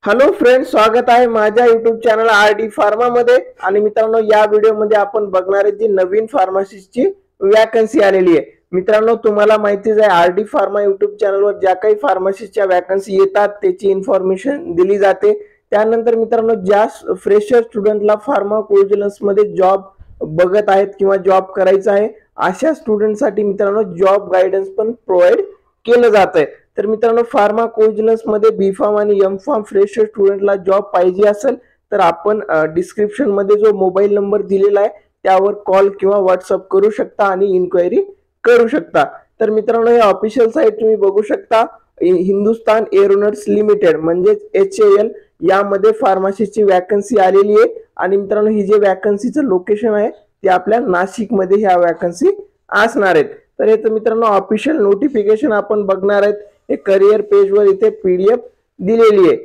Hello friends, स्वागत आहे माझ्या युट्यूब चॅनल आरडी फार्मा मध्ये। आणि मित्रांनो, या व्हिडिओ मध्ये आपण बघणार आहे जी नवीन फार्मसिस्टची वॅकन्सी आलेली आहे। मित्रांनो, तुम्हाला माहितीच आहे आरडी फार्मा युट्यूब चॅनलवर ज्या काही फार्मसिस्टच्या वॅकन्सी येतात त्याची इन्फॉर्मेशन दिली जाते। त्यानंतर मित्रांनो, ज्या फ्रेशर स्टुडंटला फार्माकोविजिलन्स मध्ये जॉब बघत आहेत किंवा जॉब करायचा आहे अशा स्टुडंटसाठी मित्रांनो जॉब गायडन्स पण प्रोव्हाइड केलं जात आहे। तर मित्रांनो, फार्माकोविजिलन्स मध्ये बी फार्म आणि एम फार्म फ्रेशर स्टुडंटला जॉब पाहिजे असेल तर आपण डिस्क्रिप्शन मध्ये जो मोबाईल नंबर दिलेला आहे त्यावर कॉल किंवा व्हॉट्सअप करू शकता आणि इन्क्वायरी करू शकता। तर मित्रांनो, हे ऑफिशियल साइट तुम्ही बघू शकता, हिंदुस्तान एरोनॉट्स लिमिटेड म्हणजे HAL यामध्ये फार्मसीची वॅकन्सी आलेली आहे। आणि मित्रांनो, ही जे वॅकन्सीचं लोकेशन आहे ते आपल्या नाशिक मध्ये ह्या वॅकन्सी असणार आहेत। तर हे मित्रांनो ऑफिशियल नोटिफिकेशन आपण बघणार आहेत। हे करिअर पेज वर इथे PDF दिलेली आहे।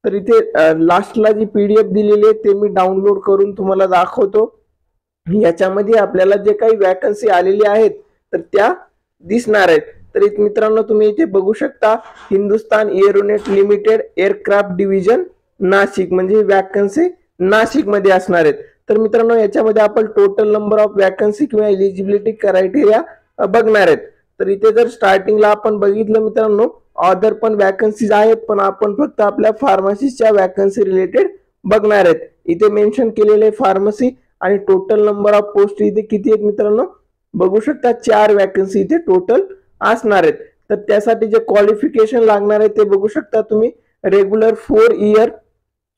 तर इथे लास्टला जी PDF दिलेली आहे ते मी डाउनलोड करून तुम्हाला दाखवतो। याच्यामध्ये आपल्याला जे काही वॅकन्सी आलेली आहेत तर त्या दिसणार आहेत। तर इथे मित्रांनो तुम्ही इथे बघू शकता, Hindustan aeronaut limited aircraft division Nashik म्हणजे वॅकन्सी नाशिक मध्ये असणार आहेत। तर मित्रांनो, याच्यामध्ये आपण टोटल नंबर ऑफ वॅकन्सी किंवा एलिजिबिलिटी क्रायटेरिया बघणार आहेत। तर इथे जर स्टार्टिंगला आपण बघितलं मित्रांनो, अदर पण वॅकन्सीज आहेत, पण आपण फक्त आपल्या फार्मसीच्या वॅकन्सी रिलेटेड बघणार आहेत। इथे मेन्शन केलेले फार्मसी आणि टोटल नंबर ऑफ पोस्ट इथे किती आहेत मित्रांनो बघू शकता, 4 वॅकन्सी इथे टोटल असणार आहेत। तर त्यासाठी जे क्वालिफिकेशन लागणार आहे ते बघू शकता तुम्ही, regular 4 year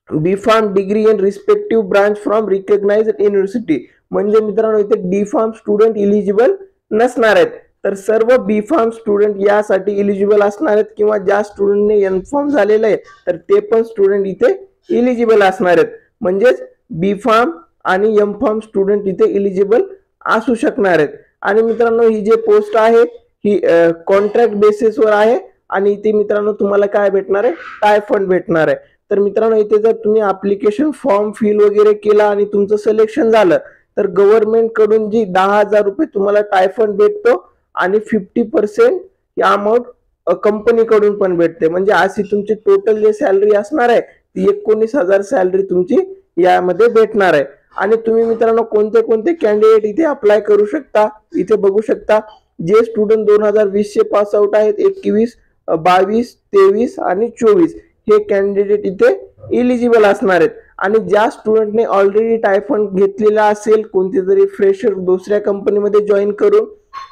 B pharm degree in respective branch from recognised university म्हणजे मित्रांनो इथे डी फार्म स्टुडंट इलिजिबल नसणार आहेत। तर सर्व बी फार्म स्टुडंट यासाठी इलिजिबल असणार आहेत किंवा ज्या स्टुडंटने एम फार्म झालेलं आहे तर ते पण स्टुडंट इथे इलिजिबल असणार आहेत। म्हणजेच बी फार्म आणि एम फार्म स्टुडंट इथे इलिजिबल असू शकणार आहेत। आणि मित्रांनो, ही जे पोस्ट आहे ही कॉन्ट्रॅक्ट बेसिसवर आहे आणि इथे मित्रांनो तुम्हाला काय भेटणार आहे, टाय फंड भेटणार आहे। तर मित्रांनो, इथे जर तुम्ही ऍप्लिकेशन फॉर्म फिल वगैरे केला आणि तुमचं सिलेक्शन झालं तर गव्हर्नमेंट कडून जी 10,000 रुपये तुम्हाला टाय फंड भेटतो आणि 50% या अमाऊंट कंपनी कडून पण भेटते। म्हणजे अशी तुमची टोटल जे सॅलरी असणार आहे ती 19,000 सॅलरी तुमची यामध्ये भेटणार आहे। आणि तुम्ही मित्रांनो कोणते कोणते कॅन्डिडेट इथे अप्लाय करू शकता इथे बघू शकता। जे स्टुडंट 2020 चे पास आउट आहेत, 21, 22, 23 आणि 24 हे कॅन्डिडेट इथे इलिजिबल असणार आहेत। आणि ज्या स्टुडंटने ऑलरेडी टाय फंड घेतलेला असेल कोणते तरी फ्रेशर दुसऱ्या कंपनीमध्ये जॉईन करून,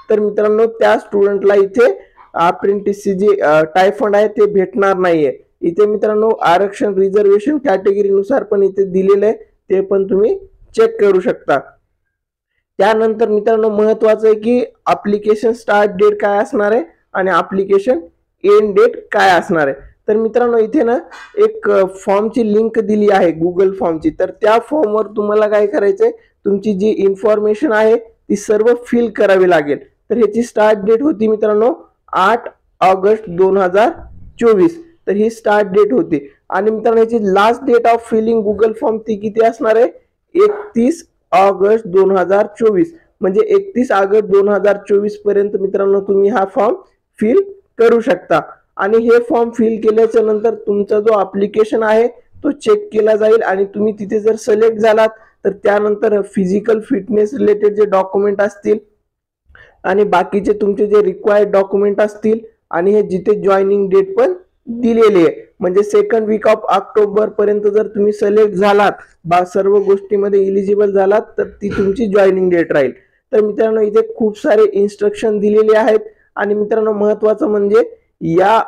तर मित्रांनो त्या स्टुडंटला इथे अप्रेंटिसची जी टाय फंड आहे ते भेटणार नाहीये। इथे मित्रांनो आरक्षण रिझर्वेशन कॅटेगरी नुसार पण इथे दिलेलं आहे, ते पण तुम्ही चेक करू शकता। त्यानंतर मित्रांनो महत्वाचं आहे की ऍप्लिकेशन स्टार्ट डेट काय असणार आहे आणि ऍप्लिकेशन एंड डेट काय असणार आहे। तर मित्रांनो इथे ना एक फॉर्मची लिंक दिली आहे गुगल फॉर्मची। तर त्या फॉर्मवर तुम्हाला काय करायचंय, तुमची जी इन्फॉर्मेशन आहे ती सर्व फिल करावी लागेल। तर ह्याची स्टार्ट डेट होती मित्रांनो 8 ऑगस्ट 2024। तर ही स्टार्ट डेट होती। आणि मित्रांनो याची last date of filling Google form ती किती असणार आहे, 31 ऑगस्ट 2024 म्हणजे 31 ऑगस्ट 2024 पर्यंत मित्रांनो तुम्ही हा फॉर्म फिल करू शकता। आणि हे फॉर्म फिल केल्याच्या नंतर तुमचा जो ऍप्लिकेशन आहे तो चेक केला जाईल आणि तुम्ही तिथे जर सिलेक्ट झालात तर त्यानंतर फिजिकल फिटनेस रिलेटेड जे डॉक्युमेंट असतील आणि बाकीचे तुमचे जे रिक्वायर्ड डॉक्युमेंट असतील आणि हे जिथे जॉईनिंग डेट पण दिलेली आहे म्हणजे 2nd वीक ऑफ ऑक्टोबर पर्यंत जर तुम्ही सिलेक्ट झालात सर्व गोष्टीमध्ये इलिजिबल झालात तर ती तुमची जॉईनिंग डेट राहील। तर मित्रांनो इथे खूप सारे इन्स्ट्रक्शन दिलेले आहेत। आणि मित्रांनो महत्वाचं म्हणजे या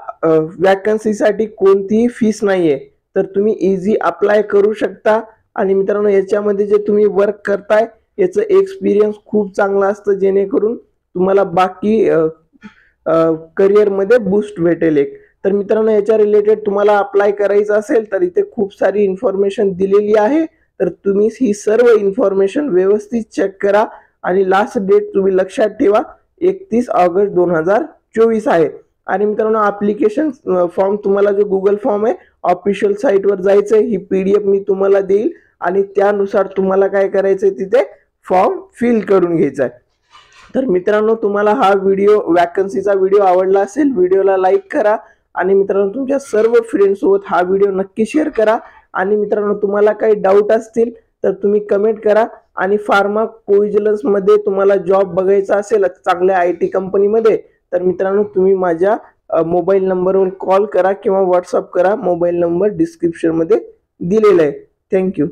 वॅकन्सीसाठी कोणतीही फीस नाहीये, तर तुम्ही इझी अप्लाय करू शकता। आणि मित्रांनो याच्यामध्ये जे तुम्ही वर्क करताय याचं एक्सपिरियन्स खूप चांगला असतं जेणेकरून तुम्हाला बाकी करिअर मध्ये बूस्ट भेटेल एक। तर मित्रांनो याच्या रिलेटेड तुम्हाला अप्लाय करायचं असेल तर इथे खूप सारी इन्फॉर्मेशन दिलेली आहे। तर तुम्ही ही सर्व इन्फॉर्मेशन व्यवस्थित चेक करा आणि लास्ट डेट तुम्ही लक्षात ठेवा 31 ऑगस्ट 2024 आहे। आणि मित्रांनो ऍप्लिकेशन फॉर्म तुम्हाला जो गुगल फॉर्म आहे ऑफिशियल साइट वर जायचंय, ही PDF मी तुम्हाला देईल आणि त्यानुसार तुम्हाला काय करायचंय तिथे फॉर्म फिल करून घ्यायचा आहे। तर मित्रांनो तुम्हाला हा व्हिडिओ वॅकन्सीचा व्हिडिओ आवडला असेल, व्हिडिओला लाईक करा आणि मित्रांनो तुमच्या सर्व फ्रेंड्स सोबत हा व्हिडिओ नक्की शेअर करा। आणि मित्रांनो तुम्हाला काही डाऊट असतील तर तुम्ही कमेंट करा। आणि फार्माकोविजिलन्स मध्ये तुम्हाला जॉब बघायचा असेल चांगल्या IT कंपनीमध्ये तर मित्रांनो तुम्ही माझ्या मोबाईल नंबरवर कॉल करा किंवा व्हॉट्सअप करा। मोबाईल नंबर डिस्क्रिप्शन मध्ये दिलेला आहे। थँक्यू।